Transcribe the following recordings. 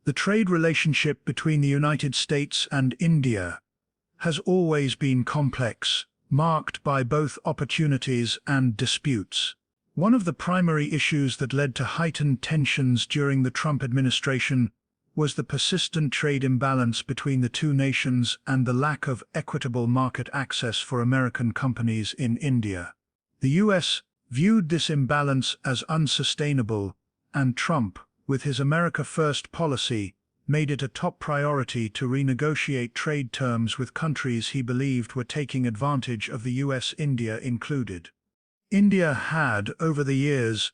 The trade relationship between the United States and India has always been complex, marked by both opportunities and disputes. One of the primary issues that led to heightened tensions during the Trump administration was the persistent trade imbalance between the two nations and the lack of equitable market access for American companies in India. The U.S. viewed this imbalance as unsustainable, and Trump, with his America First policy, made it a top priority to renegotiate trade terms with countries he believed were taking advantage of the U.S., India included. India had, over the years,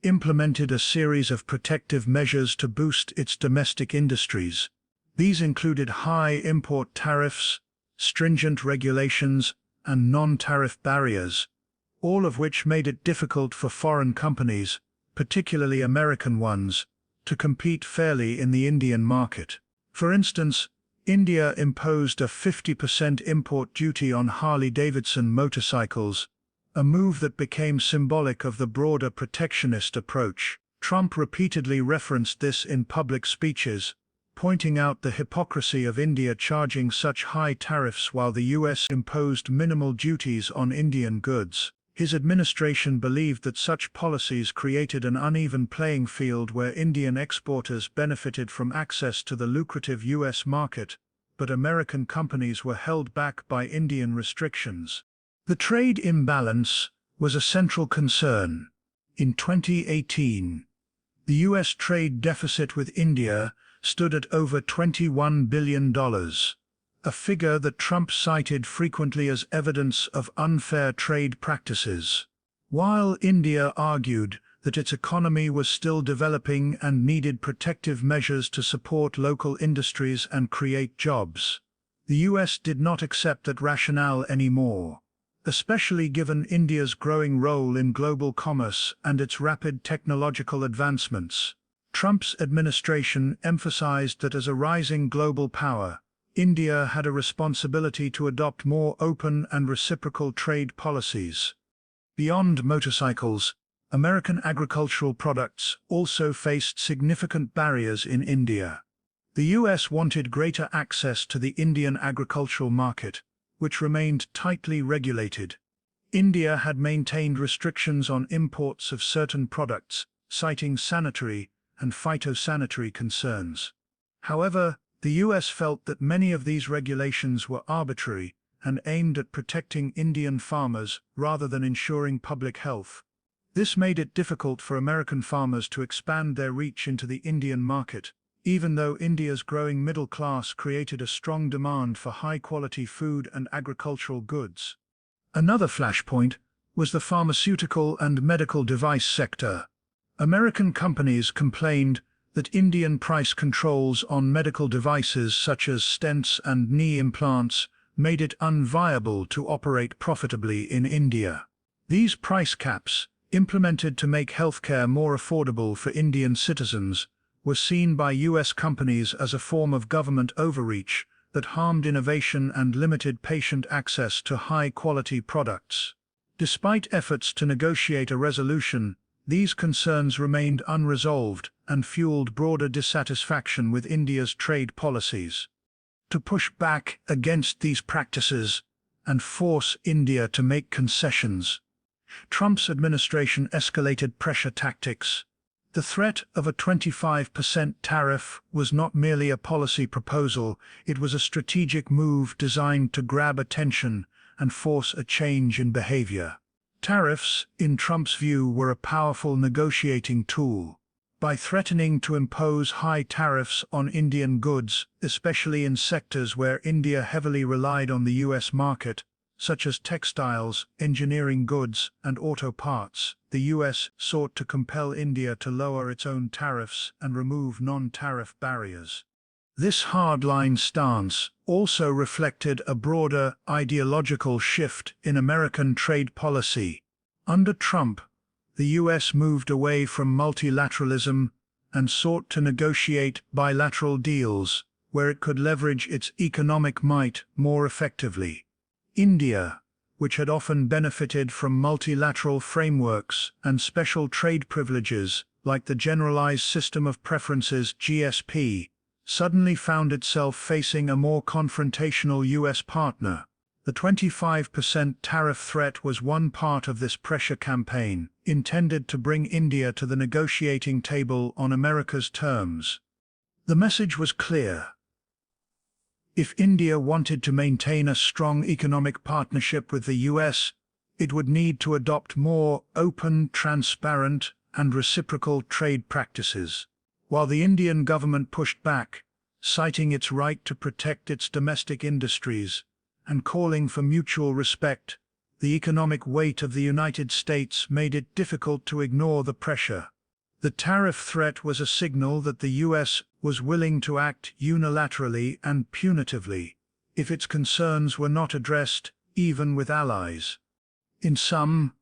implemented a series of protective measures to boost its domestic industries. These included high import tariffs, stringent regulations, and non-tariff barriers, all of which made it difficult for foreign companies, particularly American ones, to compete fairly in the Indian market. For instance, India imposed a 50% import duty on Harley-Davidson motorcycles, a move that became symbolic of the broader protectionist approach. Trump repeatedly referenced this in public speeches, pointing out the hypocrisy of India charging such high tariffs while the U.S. imposed minimal duties on Indian goods. His administration believed that such policies created an uneven playing field where Indian exporters benefited from access to the lucrative U.S. market, but American companies were held back by Indian restrictions. The trade imbalance was a central concern. In 2018, the U.S. trade deficit with India stood at over $21 billion, a figure that Trump cited frequently as evidence of unfair trade practices. While India argued that its economy was still developing and needed protective measures to support local industries and create jobs, the U.S. did not accept that rationale anymore, especially given India's growing role in global commerce and its rapid technological advancements. Trump's administration emphasized that as a rising global power, India had a responsibility to adopt more open and reciprocal trade policies. Beyond motorcycles, American agricultural products also faced significant barriers in India. The U.S. wanted greater access to the Indian agricultural market, which remained tightly regulated. India had maintained restrictions on imports of certain products, citing sanitary and phytosanitary concerns. However, the U.S. felt that many of these regulations were arbitrary and aimed at protecting Indian farmers rather than ensuring public health. This made it difficult for American farmers to expand their reach into the Indian market, even though India's growing middle class created a strong demand for high-quality food and agricultural goods. Another flashpoint was the pharmaceutical and medical device sector. American companies complained that Indian price controls on medical devices such as stents and knee implants made it unviable to operate profitably in India. These price caps, implemented to make healthcare more affordable for Indian citizens, were seen by U.S. companies as a form of government overreach that harmed innovation and limited patient access to high-quality products. Despite efforts to negotiate a resolution, these concerns remained unresolved and fueled broader dissatisfaction with India's trade policies. To push back against these practices and force India to make concessions, Trump's administration escalated pressure tactics. The threat of a 25% tariff was not merely a policy proposal, it was a strategic move designed to grab attention and force a change in behavior. Tariffs, in Trump's view, were a powerful negotiating tool. By threatening to impose high tariffs on Indian goods, especially in sectors where India heavily relied on the U.S. market, such as textiles, engineering goods, and auto parts, the U.S. sought to compel India to lower its own tariffs and remove non-tariff barriers. This hardline stance also reflected a broader ideological shift in American trade policy. Under Trump, the U.S. moved away from multilateralism and sought to negotiate bilateral deals where it could leverage its economic might more effectively. India, which had often benefited from multilateral frameworks and special trade privileges like the Generalized System of Preferences (GSP), suddenly found itself facing a more confrontational US partner. The 25% tariff threat was one part of this pressure campaign, intended to bring India to the negotiating table on America's terms. The message was clear. If India wanted to maintain a strong economic partnership with the US, it would need to adopt more open, transparent, and reciprocal trade practices. While the Indian government pushed back, citing its right to protect its domestic industries and calling for mutual respect, the economic weight of the United States made it difficult to ignore the pressure. The tariff threat was a signal that the US was willing to act unilaterally and punitively if its concerns were not addressed, even with allies. In sum,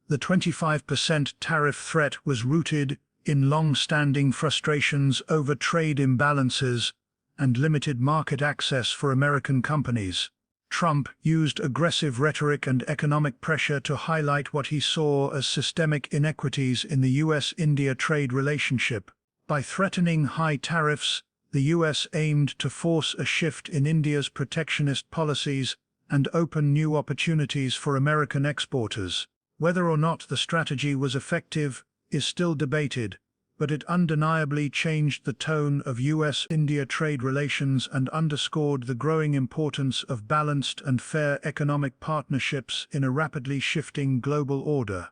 the 25% tariff threat was rooted in long-standing frustrations over trade imbalances and limited market access for American companies. Trump used aggressive rhetoric and economic pressure to highlight what he saw as systemic inequities in the US-India trade relationship. By threatening high tariffs, the US aimed to force a shift in India's protectionist policies and open new opportunities for American exporters. Whether or not the strategy was effective is still debated, but it undeniably changed the tone of US-India trade relations and underscored the growing importance of balanced and fair economic partnerships in a rapidly shifting global order.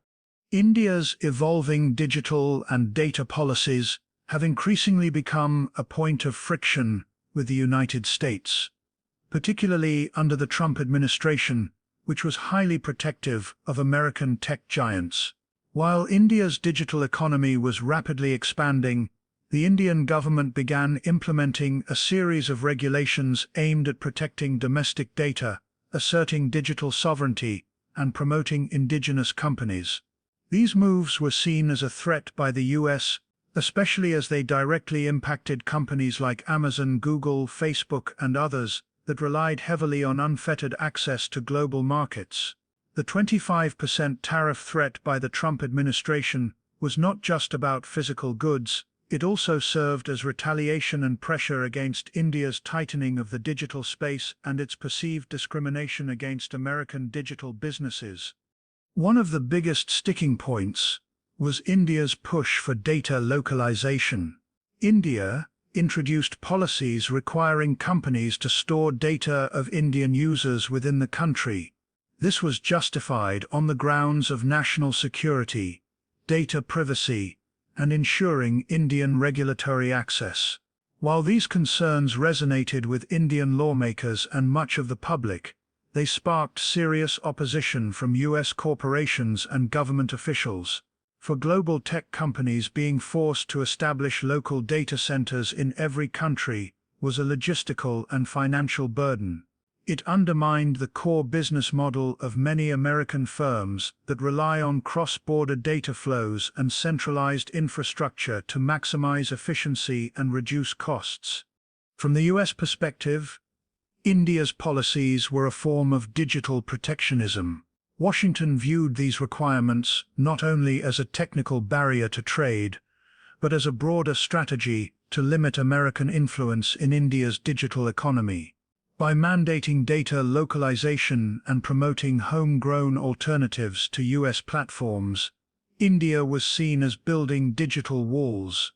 India's evolving digital and data policies have increasingly become a point of friction with the United States, particularly under the Trump administration, which was highly protective of American tech giants. While India's digital economy was rapidly expanding, the Indian government began implementing a series of regulations aimed at protecting domestic data, asserting digital sovereignty, and promoting indigenous companies. These moves were seen as a threat by the US, especially as they directly impacted companies like Amazon, Google, Facebook, and others that relied heavily on unfettered access to global markets. The 25% tariff threat by the Trump administration was not just about physical goods, it also served as retaliation and pressure against India's tightening of the digital space and its perceived discrimination against American digital businesses. One of the biggest sticking points was India's push for data localization. India introduced policies requiring companies to store data of Indian users within the country. This was justified on the grounds of national security, data privacy, and ensuring Indian regulatory access. While these concerns resonated with Indian lawmakers and much of the public, they sparked serious opposition from US corporations and government officials. For global tech companies, being forced to establish local data centers in every country was a logistical and financial burden. It undermined the core business model of many American firms that rely on cross-border data flows and centralized infrastructure to maximize efficiency and reduce costs. From the US perspective, India's policies were a form of digital protectionism. Washington viewed these requirements not only as a technical barrier to trade, but as a broader strategy to limit American influence in India's digital economy. By mandating data localization and promoting homegrown alternatives to US platforms, India was seen as building digital walls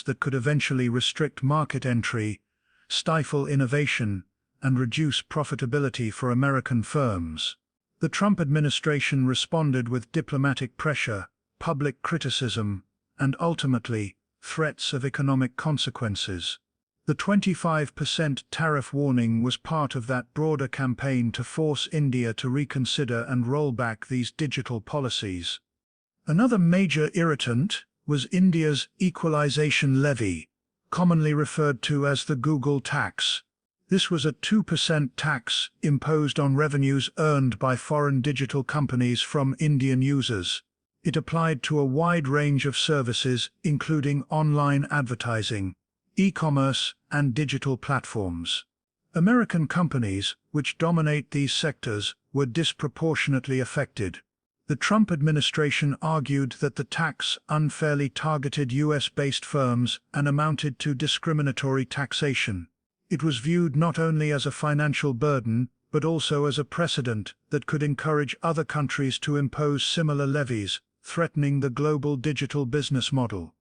that could eventually restrict market entry, stifle innovation, and reduce profitability for American firms. The Trump administration responded with diplomatic pressure, public criticism, and ultimately, threats of economic consequences. The 25% tariff warning was part of that broader campaign to force India to reconsider and roll back these digital policies. Another major irritant was India's equalization levy, commonly referred to as the Google tax. This was a 2% tax imposed on revenues earned by foreign digital companies from Indian users. It applied to a wide range of services, including online advertising, e-commerce, and digital platforms. American companies, which dominate these sectors, were disproportionately affected. The Trump administration argued that the tax unfairly targeted US-based firms and amounted to discriminatory taxation. It was viewed not only as a financial burden, but also as a precedent that could encourage other countries to impose similar levies, threatening the global digital business model.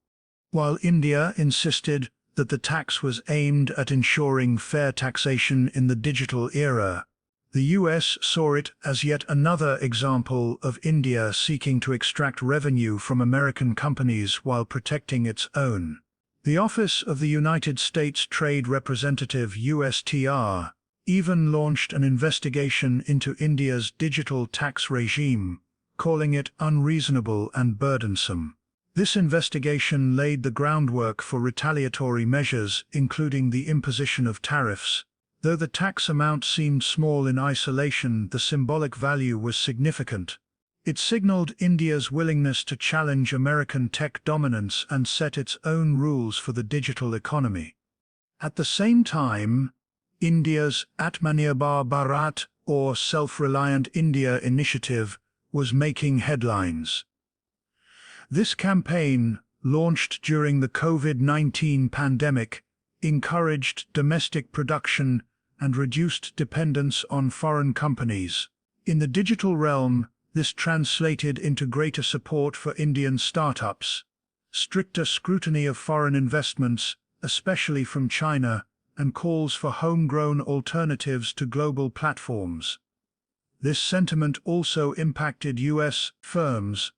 While India insisted that the tax was aimed at ensuring fair taxation in the digital era, the US saw it as yet another example of India seeking to extract revenue from American companies while protecting its own. The Office of the United States Trade Representative USTR even launched an investigation into India's digital tax regime, calling it unreasonable and burdensome. This investigation laid the groundwork for retaliatory measures, including the imposition of tariffs. Though the tax amount seemed small in isolation, the symbolic value was significant. It signaled India's willingness to challenge American tech dominance and set its own rules for the digital economy. At the same time, India's Atmanirbhar Bharat, or Self-Reliant India initiative, was making headlines. This campaign, launched during the COVID-19 pandemic, encouraged domestic production and reduced dependence on foreign companies. In the digital realm, this translated into greater support for Indian startups, stricter scrutiny of foreign investments, especially from China, and calls for homegrown alternatives to global platforms. This sentiment also impacted US firms,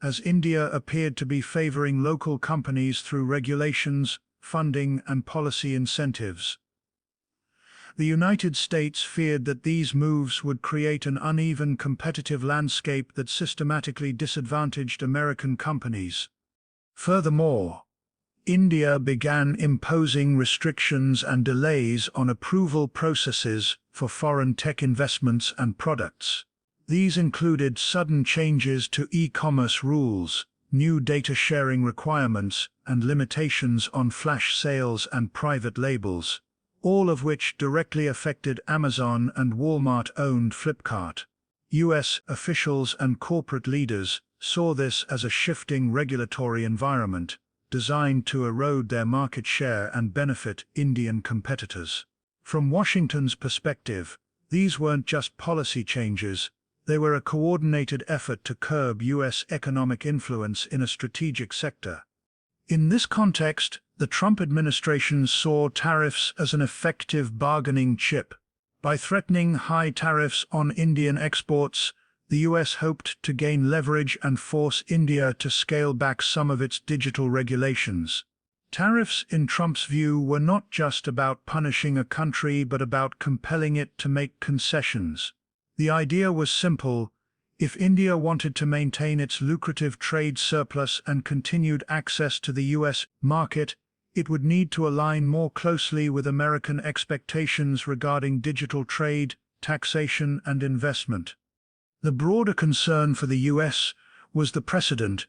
as India appeared to be favoring local companies through regulations, funding, and policy incentives. The United States feared that these moves would create an uneven competitive landscape that systematically disadvantaged American companies. Furthermore, India began imposing restrictions and delays on approval processes for foreign tech investments and products. These included sudden changes to e-commerce rules, new data sharing requirements, and limitations on flash sales and private labels, all of which directly affected Amazon and Walmart-owned Flipkart. US officials and corporate leaders saw this as a shifting regulatory environment designed to erode their market share and benefit Indian competitors. From Washington's perspective, these weren't just policy changes, they were a coordinated effort to curb US economic influence in a strategic sector. In this context, the Trump administration saw tariffs as an effective bargaining chip. By threatening high tariffs on Indian exports, the US hoped to gain leverage and force India to scale back some of its digital regulations. Tariffs, in Trump's view, were not just about punishing a country but about compelling it to make concessions. The idea was simple: if India wanted to maintain its lucrative trade surplus and continued access to the US market, it would need to align more closely with American expectations regarding digital trade, taxation, and investment. The broader concern for the US was the precedent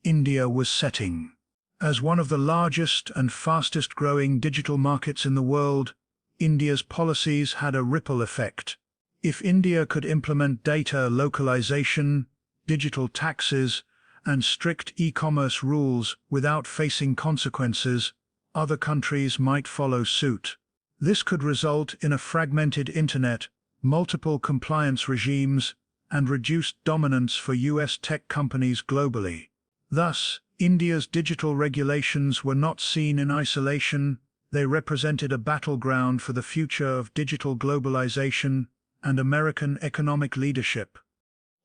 India was setting. As one of the largest and fastest-growing digital markets in the world, India's policies had a ripple effect. If India could implement data localization, digital taxes, and strict e-commerce rules without facing consequences, other countries might follow suit. This could result in a fragmented internet, multiple compliance regimes, and reduced dominance for US tech companies globally. Thus, India's digital regulations were not seen in isolation, they represented a battleground for the future of digital globalization and American economic leadership.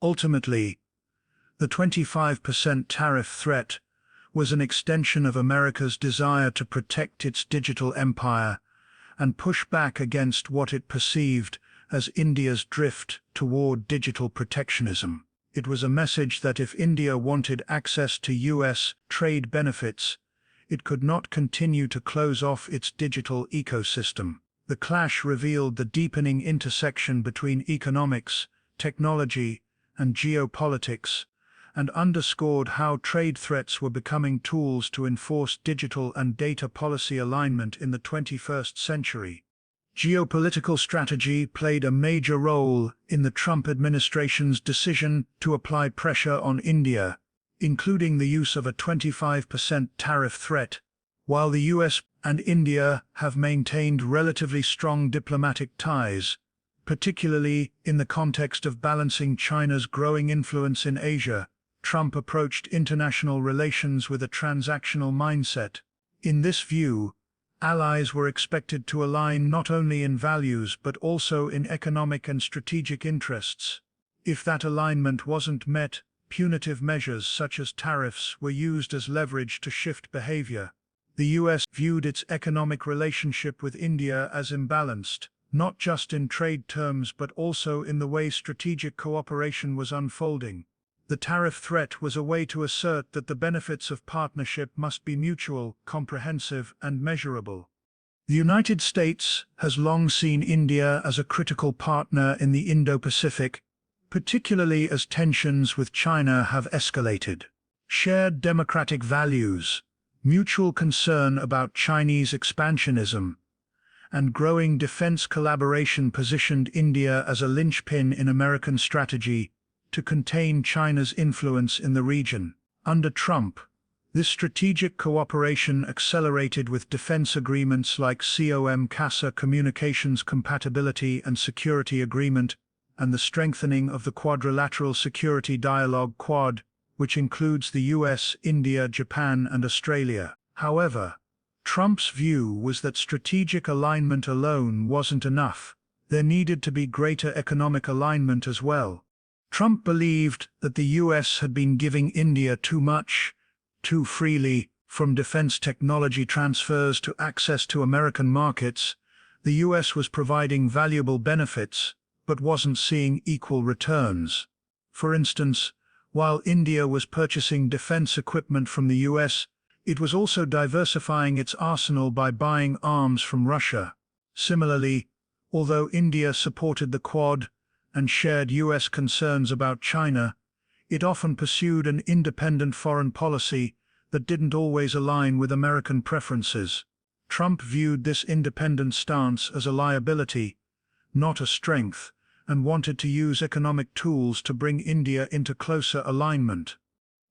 Ultimately, the 25% tariff threat was an extension of America's desire to protect its digital empire and push back against what it perceived as India's drift toward digital protectionism. It was a message that if India wanted access to US trade benefits, it could not continue to close off its digital ecosystem. The clash revealed the deepening intersection between economics, technology, and geopolitics, and underscored how trade threats were becoming tools to enforce digital and data policy alignment in the 21st century. Geopolitical strategy played a major role in the Trump administration's decision to apply pressure on India, including the use of a 25% tariff threat. While the US and India have maintained relatively strong diplomatic ties, particularly in the context of balancing China's growing influence in Asia, Trump approached international relations with a transactional mindset. In this view, allies were expected to align not only in values but also in economic and strategic interests. If that alignment wasn't met, punitive measures such as tariffs were used as leverage to shift behavior. The US viewed its economic relationship with India as imbalanced, not just in trade terms but also in the way strategic cooperation was unfolding. The tariff threat was a way to assert that the benefits of partnership must be mutual, comprehensive, and measurable. The United States has long seen India as a critical partner in the Indo-Pacific, particularly as tensions with China have escalated. Shared democratic values, mutual concern about Chinese expansionism, and growing defense collaboration positioned India as a linchpin in American strategy to contain China's influence in the region. Under Trump, this strategic cooperation accelerated with defense agreements like COM-CASA Communications Compatibility and Security Agreement and the strengthening of the Quadrilateral Security Dialogue Quad, which includes the US, India, Japan, and Australia. However, Trump's view was that strategic alignment alone wasn't enough. There needed to be greater economic alignment as well. Trump believed that the US had been giving India too much, too freely, from defense technology transfers to access to American markets. The US was providing valuable benefits, but wasn't seeing equal returns. For instance, while India was purchasing defense equipment from the US, it was also diversifying its arsenal by buying arms from Russia. Similarly, although India supported the Quad and shared US concerns about China, it often pursued an independent foreign policy that didn't always align with American preferences. Trump viewed this independent stance as a liability, not a strength, and wanted to use economic tools to bring India into closer alignment.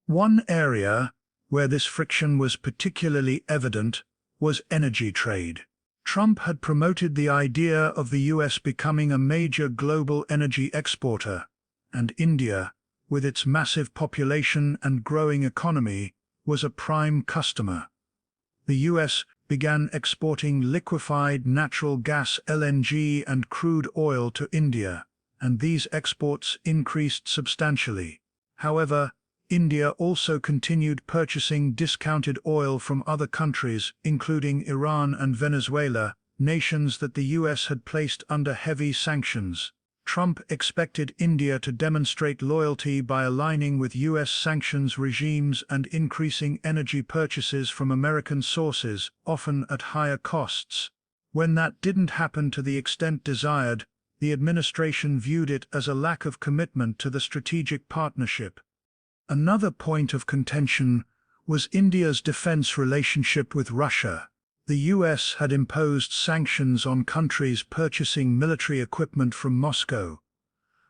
One area where this friction was particularly evident was energy trade. Trump had promoted the idea of the US becoming a major global energy exporter, and India, with its massive population and growing economy, was a prime customer. The US began exporting liquefied natural gas (LNG) and crude oil to India, and these exports increased substantially. However, India also continued purchasing discounted oil from other countries, including Iran and Venezuela, nations that the US had placed under heavy sanctions. Trump expected India to demonstrate loyalty by aligning with US sanctions regimes and increasing energy purchases from American sources, often at higher costs. When that didn't happen to the extent desired, the administration viewed it as a lack of commitment to the strategic partnership. Another point of contention was India's defense relationship with Russia. The US had imposed sanctions on countries purchasing military equipment from Moscow.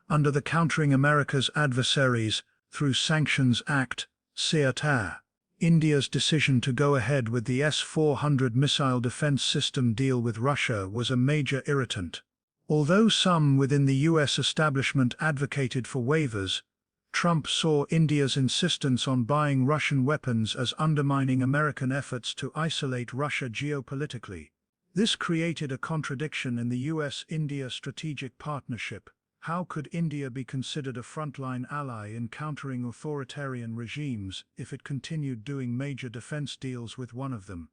Under the Countering America's Adversaries Through Sanctions Act, CAAT, India's decision to go ahead with the S-400 missile defense system deal with Russia was a major irritant. Although some within the US establishment advocated for waivers, Trump saw India's insistence on buying Russian weapons as undermining American efforts to isolate Russia geopolitically. This created a contradiction in the US-India strategic partnership. How could India be considered a frontline ally in countering authoritarian regimes if it continued doing major defense deals with one of them?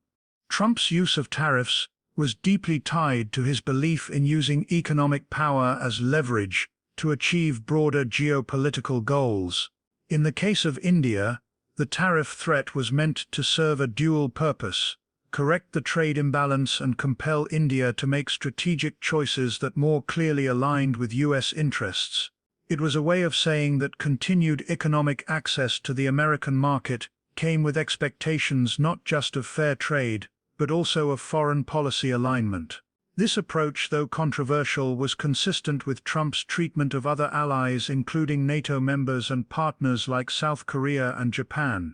Trump's use of tariffs was deeply tied to his belief in using economic power as leverage to achieve broader geopolitical goals. In the case of India, the tariff threat was meant to serve a dual purpose: correct the trade imbalance and compel India to make strategic choices that more clearly aligned with US interests. It was a way of saying that continued economic access to the American market came with expectations not just of fair trade, but also of foreign policy alignment. This approach, though controversial, was consistent with Trump's treatment of other allies, including NATO members and partners like South Korea and Japan.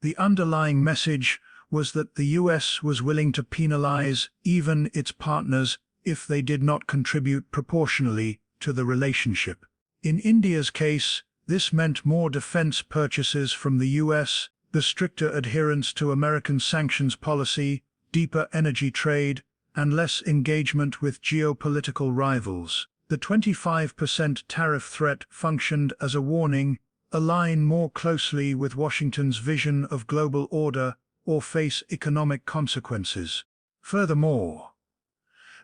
The underlying message was that the US was willing to penalize even its partners if they did not contribute proportionally to the relationship. In India's case, this meant more defense purchases from the US, the stricter adherence to American sanctions policy, deeper energy trade, and less engagement with geopolitical rivals. The 25% tariff threat functioned as a warning: align more closely with Washington's vision of global order or face economic consequences. Furthermore,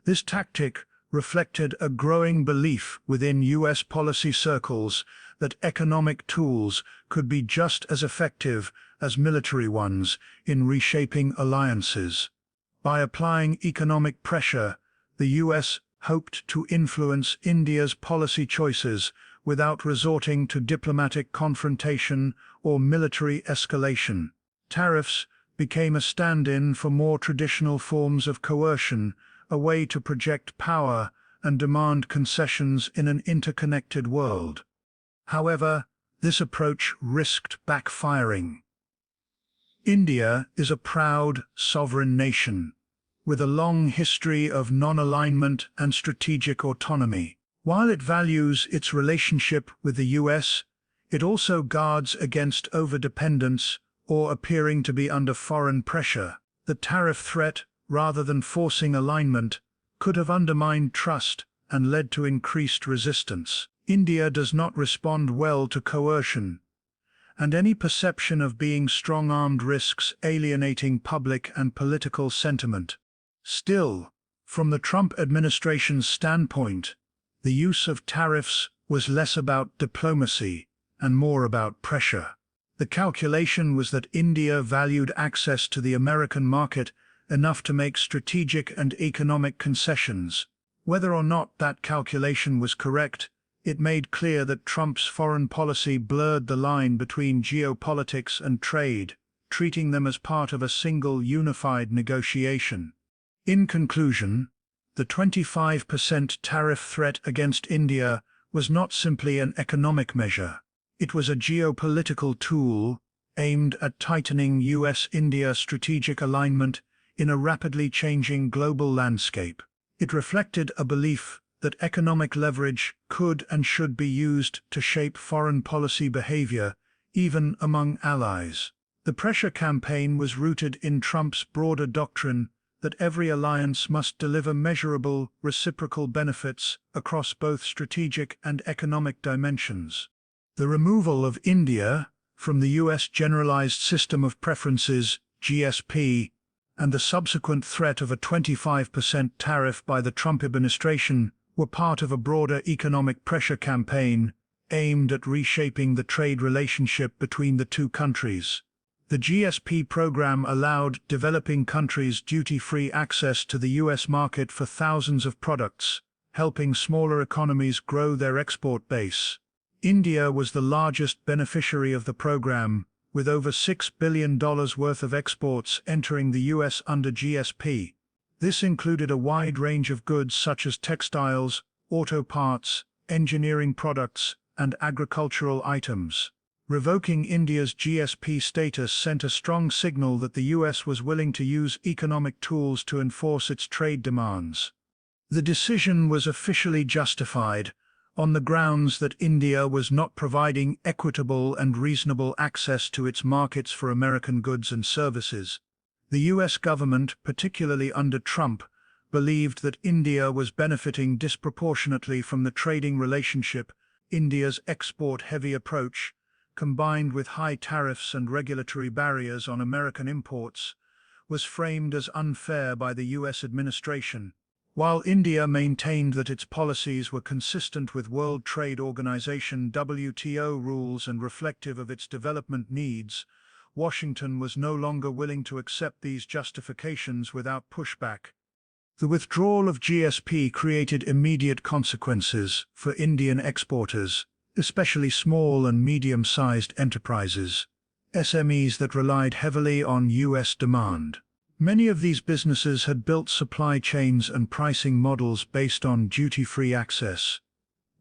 this tactic reflected a growing belief within US policy circles that economic tools could be just as effective as military ones in reshaping alliances. By applying economic pressure, the US hoped to influence India's policy choices without resorting to diplomatic confrontation or military escalation. Tariffs became a stand-in for more traditional forms of coercion, a way to project power and demand concessions in an interconnected world. However, this approach risked backfiring. India is a proud, sovereign nation, with a long history of non-alignment and strategic autonomy. While it values its relationship with the US, it also guards against overdependence or appearing to be under foreign pressure. The tariff threat, rather than forcing alignment, could have undermined trust and led to increased resistance. India does not respond well to coercion, and any perception of being strong-armed risks alienating public and political sentiment. Still, from the Trump administration's standpoint, the use of tariffs was less about diplomacy and more about pressure. The calculation was that India valued access to the American market enough to make strategic and economic concessions. Whether or not that calculation was correct, it made clear that Trump's foreign policy blurred the line between geopolitics and trade, treating them as part of a single unified negotiation. In conclusion, the 25% tariff threat against India was not simply an economic measure. It was a geopolitical tool aimed at tightening US-India strategic alignment in a rapidly changing global landscape. It reflected a belief that economic leverage could and should be used to shape foreign policy behavior, even among allies. The pressure campaign was rooted in Trump's broader doctrine that every alliance must deliver measurable, reciprocal benefits across both strategic and economic dimensions. The removal of India from the US Generalized System of Preferences, GSP, and the subsequent threat of a 25% tariff by the Trump administration were part of a broader economic pressure campaign aimed at reshaping the trade relationship between the two countries. The GSP program allowed developing countries duty-free access to the US market for thousands of products, helping smaller economies grow their export base. India was the largest beneficiary of the program, with over $6 billion worth of exports entering the US under GSP. This included a wide range of goods such as textiles, auto parts, engineering products, and agricultural items. Revoking India's GSP status sent a strong signal that the US was willing to use economic tools to enforce its trade demands. The decision was officially justified on the grounds that India was not providing equitable and reasonable access to its markets for American goods and services. The US government, particularly under Trump, believed that India was benefiting disproportionately from the trading relationship. India's export-heavy approach, combined with high tariffs and regulatory barriers on American imports, was framed as unfair by the US administration. While India maintained that its policies were consistent with World Trade Organization (WTO) rules and reflective of its development needs, Washington was no longer willing to accept these justifications without pushback. The withdrawal of GSP created immediate consequences for Indian exporters, especially small and medium-sized enterprises, SMEs that relied heavily on US demand. Many of these businesses had built supply chains and pricing models based on duty-free access,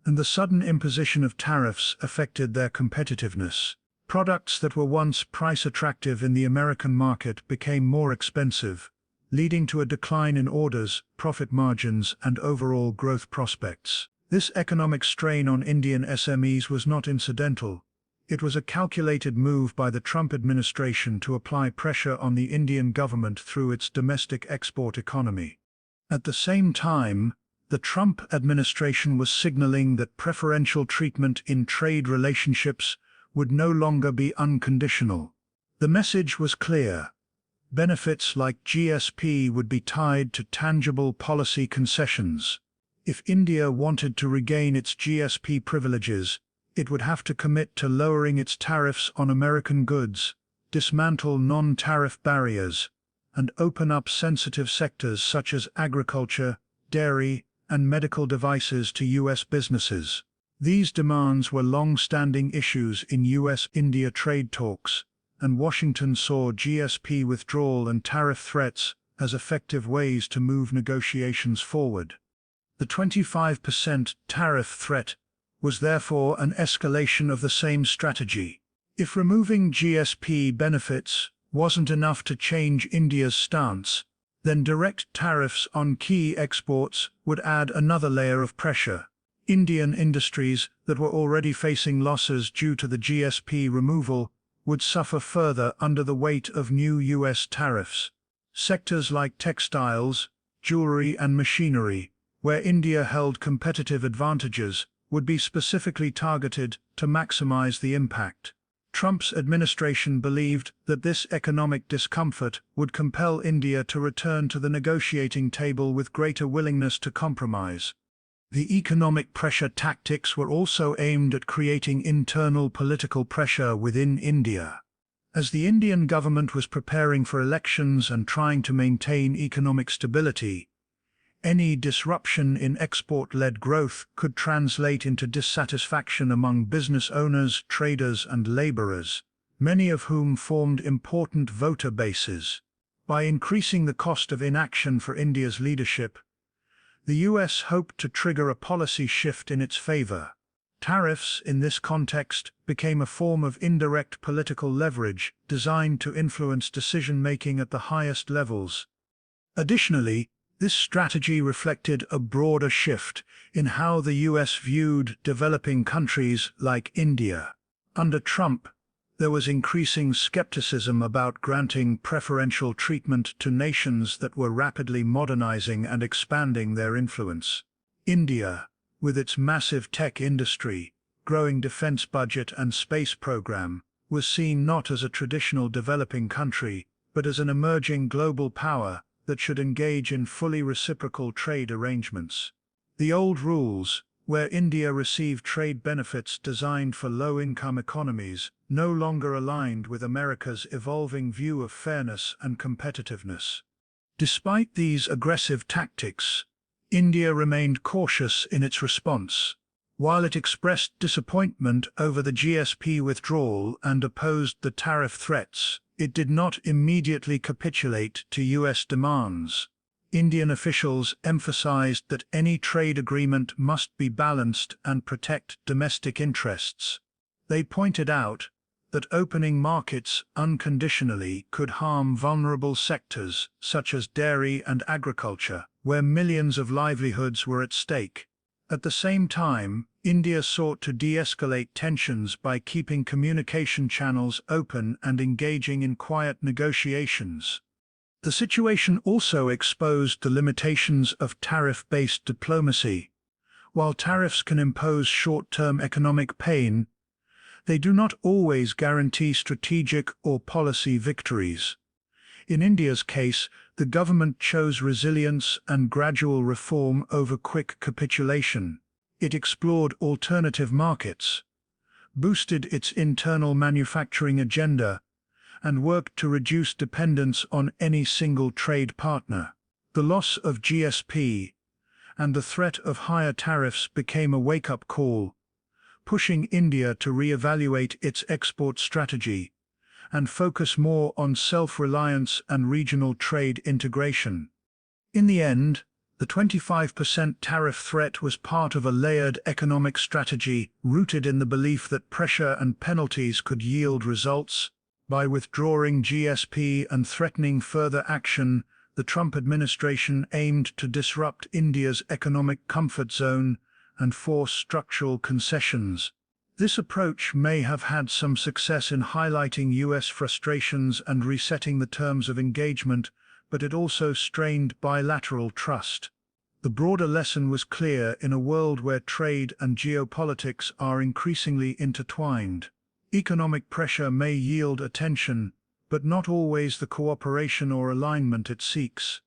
and the sudden imposition of tariffs affected their competitiveness. Products that were once price-attractive in the American market became more expensive, leading to a decline in orders, profit margins, and overall growth prospects. This economic strain on Indian SMEs was not incidental. It was a calculated move by the Trump administration to apply pressure on the Indian government through its domestic export economy. At the same time, the Trump administration was signaling that preferential treatment in trade relationships would no longer be unconditional. The message was clear. Benefits like GSP would be tied to tangible policy concessions. If India wanted to regain its GSP privileges, it would have to commit to lowering its tariffs on American goods, dismantle non-tariff barriers, and open up sensitive sectors such as agriculture, dairy, and medical devices to U.S. businesses. These demands were long-standing issues in U.S.-India trade talks, and Washington saw GSP withdrawal and tariff threats as effective ways to move negotiations forward. The 25% tariff threat was therefore an escalation of the same strategy. If removing GSP benefits wasn't enough to change India's stance, then direct tariffs on key exports would add another layer of pressure. Indian industries that were already facing losses due to the GSP removal would suffer further under the weight of new U.S. tariffs. Sectors like textiles, jewelry, and machinery, where India held competitive advantages, would be specifically targeted to maximize the impact. Trump's administration believed that this economic discomfort would compel India to return to the negotiating table with greater willingness to compromise. The economic pressure tactics were also aimed at creating internal political pressure within India. As the Indian government was preparing for elections and trying to maintain economic stability, any disruption in export-led growth could translate into dissatisfaction among business owners, traders, and laborers, many of whom formed important voter bases. By increasing the cost of inaction for India's leadership, the U.S. hoped to trigger a policy shift in its favor. Tariffs, in this context, became a form of indirect political leverage designed to influence decision-making at the highest levels. Additionally, this strategy reflected a broader shift in how the U.S. viewed developing countries like India. Under Trump, there was increasing skepticism about granting preferential treatment to nations that were rapidly modernizing and expanding their influence. India, with its massive tech industry, growing defense budget and space program, was seen not as a traditional developing country, but as an emerging global power that should engage in fully reciprocal trade arrangements. The old rules, where India received trade benefits designed for low-income economies, no longer aligned with America's evolving view of fairness and competitiveness. Despite these aggressive tactics, India remained cautious in its response. While it expressed disappointment over the GSP withdrawal and opposed the tariff threats, it did not immediately capitulate to U.S. demands. Indian officials emphasized that any trade agreement must be balanced and protect domestic interests. They pointed out that opening markets unconditionally could harm vulnerable sectors such as dairy and agriculture, where millions of livelihoods were at stake. At the same time, India sought to de-escalate tensions by keeping communication channels open and engaging in quiet negotiations. The situation also exposed the limitations of tariff-based diplomacy. While tariffs can impose short-term economic pain, they do not always guarantee strategic or policy victories. In India's case, the government chose resilience and gradual reform over quick capitulation. It explored alternative markets, boosted its internal manufacturing agenda, and worked to reduce dependence on any single trade partner. The loss of GSP and the threat of higher tariffs became a wake-up call, pushing India to re-evaluate its export strategy and focus more on self-reliance and regional trade integration. In the end, the 25% tariff threat was part of a layered economic strategy rooted in the belief that pressure and penalties could yield results. By withdrawing GSP and threatening further action, the Trump administration aimed to disrupt India's economic comfort zone and force structural concessions. This approach may have had some success in highlighting U.S. frustrations and resetting the terms of engagement, but it also strained bilateral trust. The broader lesson was clear: in a world where trade and geopolitics are increasingly intertwined, economic pressure may yield attention, but not always the cooperation or alignment it seeks.